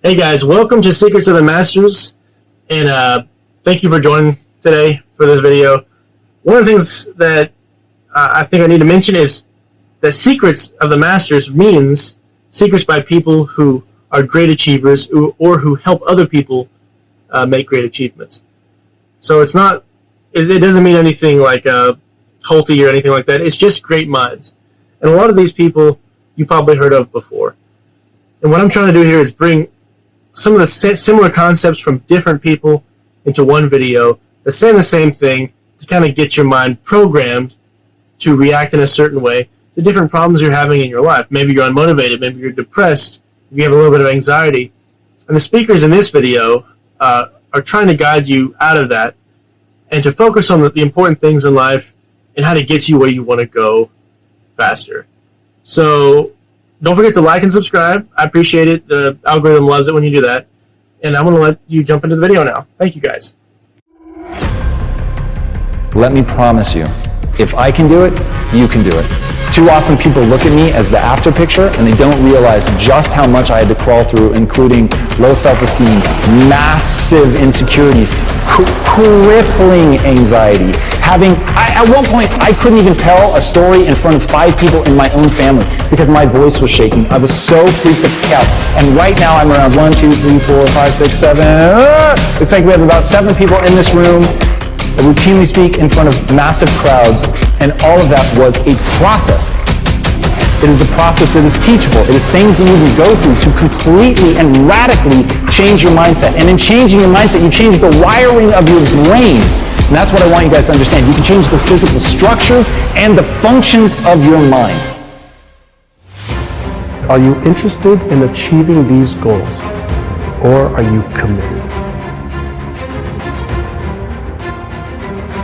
Hey guys, welcome to Secrets of the Masters, and thank you for joining today for this video. One of the things that I think I need to mention is that Secrets of the Masters means secrets by people who are great achievers or who help other people make great achievements. So it doesn't mean anything like culty or anything like that. It's just great minds. And a lot of these people you probably heard of before. And what I'm trying to do here is bring some of the similar concepts from different people into one video that's saying the same thing to kind of get your mind programmed to react in a certain way to different problems you're having in your life. Maybe you're unmotivated, maybe you're depressed, maybe you have a little bit of anxiety. And the speakers in this video are trying to guide you out of that and to focus on the important things in life and how to get you where you want to go faster. So don't forget to like and subscribe. I appreciate it. The algorithm loves it when you do that. And I'm going to let you jump into the video now. Thank you, guys. Let me promise you, if I can do it, you can do it. Too often people look at me as the after picture and they don't realize just how much I had to crawl through, including low self-esteem, massive insecurities, crippling anxiety. At one point, I couldn't even tell a story in front of 5 people in my own family because my voice was shaking. I was so freaked out. And right now I'm around 1, 2, 3, 4, 5, 6, 7. It's like we have about 7 people in this room that routinely speak in front of massive crowds, and all of that was a process. It is a process that is teachable. It is things you need to go through to completely and radically change your mindset. And in changing your mindset, you change the wiring of your brain. And that's what I want you guys to understand. You can change the physical structures and the functions of your mind. Are you interested in achieving these goals, or are you committed?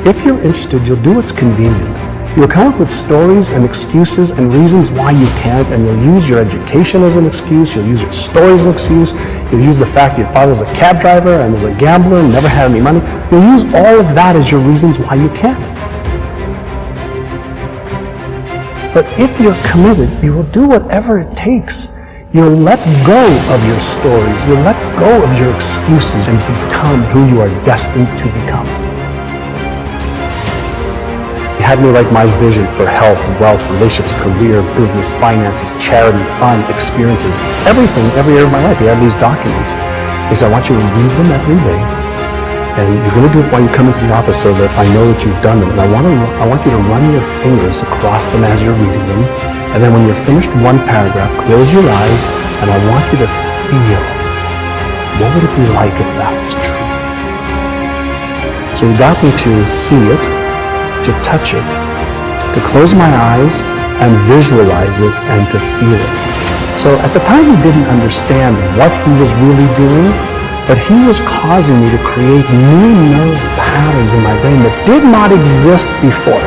If you're interested, you'll do what's convenient. You'll come up with stories and excuses and reasons why you can't, and you'll use your education as an excuse, you'll use your stories as an excuse, you'll use the fact your father was a cab driver and was a gambler and never had any money. You'll use all of that as your reasons why you can't. But if you're committed, you will do whatever it takes. You'll let go of your stories, you'll let go of your excuses and become who you are destined to become. Had me write my vision for health, wealth, relationships, career, business, finances, charity, fun, experiences, everything, every area of my life. He had these documents. He said, I want you to read them every day, and you're going to do it while you come into the office so that I know that you've done them. And I want you to run your fingers across them as you're reading them, and then when you're finished one paragraph, close your eyes, and I want you to feel, what would it be like if that was true? So he got me to see it, to touch it, to close my eyes and visualize it and to feel it. So at the time he didn't understand what he was really doing, but he was causing me to create new neural patterns in my brain that did not exist before.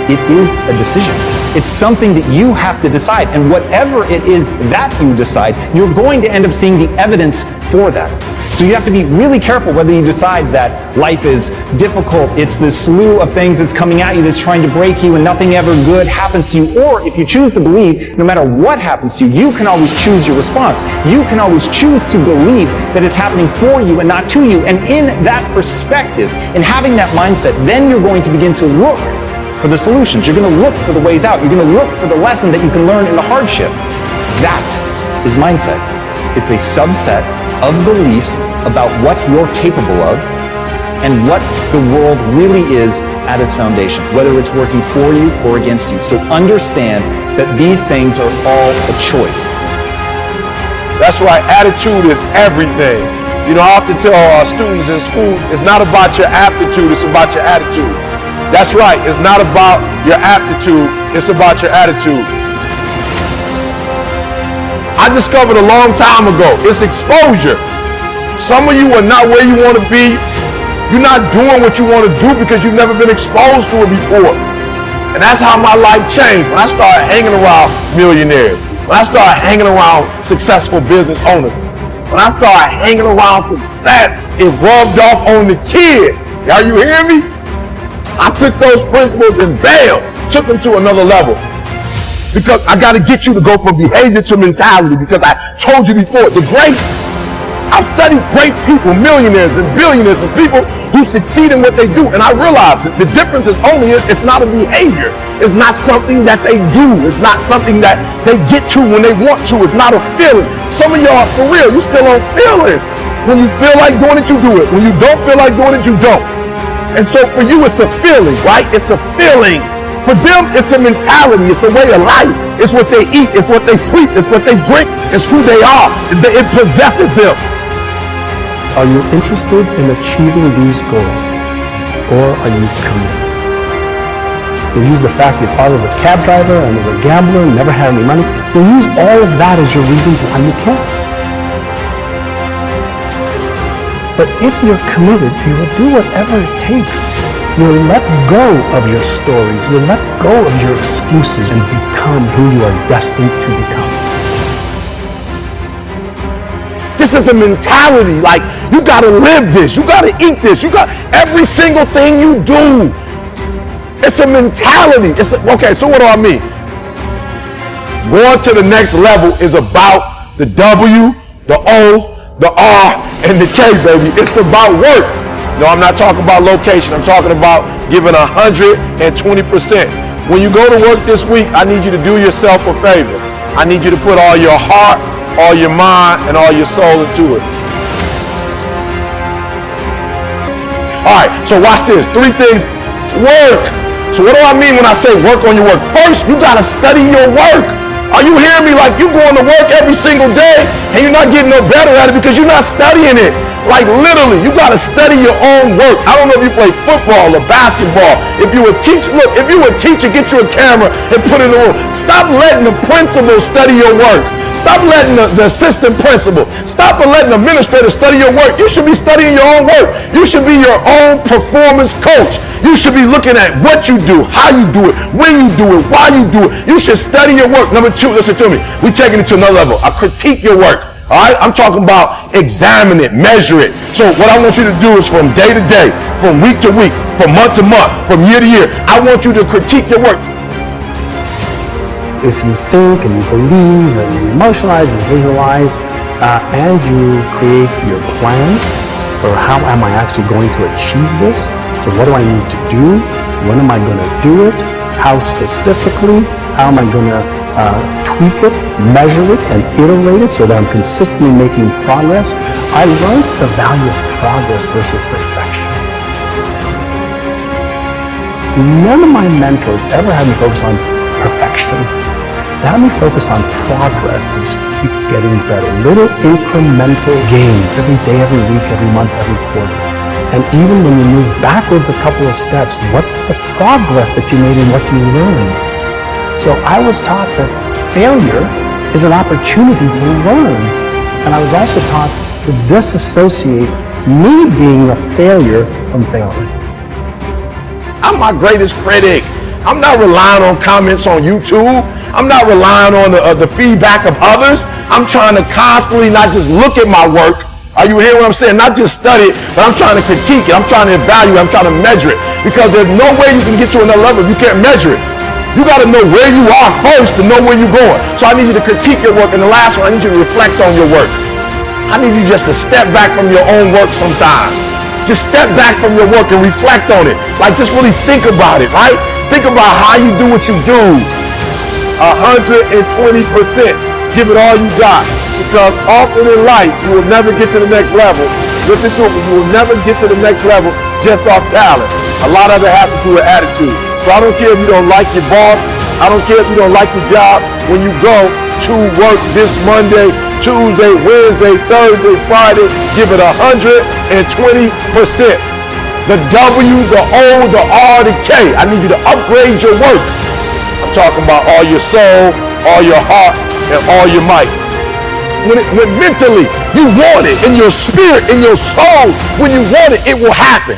It is a decision. It's something that you have to decide. And whatever it is that you decide, you're going to end up seeing the evidence for that. So you have to be really careful whether you decide that life is difficult, it's this slew of things that's coming at you that's trying to break you and nothing ever good happens to you, or if you choose to believe, no matter what happens to you, you can always choose your response. You can always choose to believe that it's happening for you and not to you. And in that perspective, in having that mindset, then you're going to begin to look for the solutions. You're going to look for the ways out. You're going to look for the lesson that you can learn in the hardship. That is mindset. It's a subset of beliefs about what you're capable of and what the world really is at its foundation, whether it's working for you or against you. So understand that these things are all a choice. That's right, attitude is everything. You know, I often tell our students in school, it's not about your aptitude, it's about your attitude. That's right, it's not about your aptitude, it's about your attitude. I discovered a long time ago, it's exposure. Some of you are not where you want to be. You're not doing what you want to do because you've never been exposed to it before. And that's how my life changed when I started hanging around millionaires, when I started hanging around successful business owners, when I started hanging around success, it rubbed off on the kid. Are you hearing me? I took those principles and bam, took them to another level. Because I got to get you to go from behavior to mentality, because I told you before, I've studied great people, millionaires and billionaires and people who succeed in what they do. And I realized that the difference is only it's not a behavior. It's not something that they do. It's not something that they get to when they want to. It's not a feeling. Some of y'all, for real, you still on feelings. When you feel like doing it, you do it. When you don't feel like doing it, you don't. And so for you, it's a feeling, right? It's a feeling. For them, it's a mentality. It's a way of life. It's what they eat. It's what they sleep. It's what they drink. It's who they are. It possesses them. Are you interested in achieving these goals, or are you committed? You'll use the fact your father's a cab driver and was a gambler and never had any money. You'll use all of that as your reasons why you can't. But if you're committed, you will do whatever it takes. You'll let go of your stories. You'll let go of your excuses and become who you are destined to become. This is a mentality. Like, you got to live this. You got to eat this. You got every single thing you do. It's a mentality. Okay, so what do I mean? Going to the next level is about the W, the O, the R, and the K, baby. It's about work. No, I'm not talking about location. I'm talking about giving 120%. When you go to work this week, I need you to do yourself a favor. I need you to put all your heart, all your mind, and all your soul into it. All right, so watch this. 3 things. Work. So what do I mean when I say work on your work? First, you got to study your work. Are you hearing me? Like, you going to work every single day and you're not getting no better at it because you're not studying it. Like, literally, you got to study your own work. I don't know if you play football or basketball. If you a teacher, look, if you a teacher, get you a camera and put it in the room. Stop letting the principal study your work. Stop letting the assistant principal, stop letting the administrator study your work. You should be studying your own work. You should be your own performance coach. You should be looking at what you do, how you do it, when you do it, why you do it. You should study your work. Number 2, listen to me. We're taking it to another level. I critique your work. All right, I'm talking about examine it, measure it. So what I want you to do is from day to day, from week to week, from month to month, from year to year, I want you to critique your work. If you think and you believe and you emotionalize and visualize and you create your plan for how am I actually going to achieve this? So what do I need to do? When am I going to do it? How specifically? How am I going to tweak it, measure it, and iterate it so that I'm consistently making progress? I learned the value of progress versus perfection. None of my mentors ever had me focus on perfection. They had me focus on progress to just keep getting better. Little incremental gains every day, every week, every month, every quarter. And even when you move backwards a couple of steps, what's the progress that you made in what you learned? So I was taught that failure is an opportunity to learn. And I was also taught to disassociate me being a failure from failing. I'm my greatest critic. I'm not relying on comments on YouTube. I'm not relying on the feedback of others. I'm trying to constantly not just look at my work. Are you hearing what I'm saying? Not just study it, but I'm trying to critique it. I'm trying to evaluate. I'm trying to measure it. Because there's no way you can get to another level if you can't measure it. You got to know where you are first to know where you're going. So I need you to critique your work. And the last one, I need you to reflect on your work. I need you just to step back from your own work sometime. Just step back from your work and reflect on it. Like, just really think about it, right? Think about how you do what you do. 120%. Give it all you got. Because often in life, you will never get to the next level. Listen to me, you will never get to the next level just off talent. A lot of it has to do with attitude. So I don't care if you don't like your boss. I don't care if you don't like your job. When you go to work this Monday, Tuesday, Wednesday, Thursday, Friday, give it 120%. The W, the O, the R, the K. I need you to upgrade your work. I'm talking about all your soul, all your heart, and all your might. When mentally you want it, in your spirit, in your soul, when you want it, it will happen.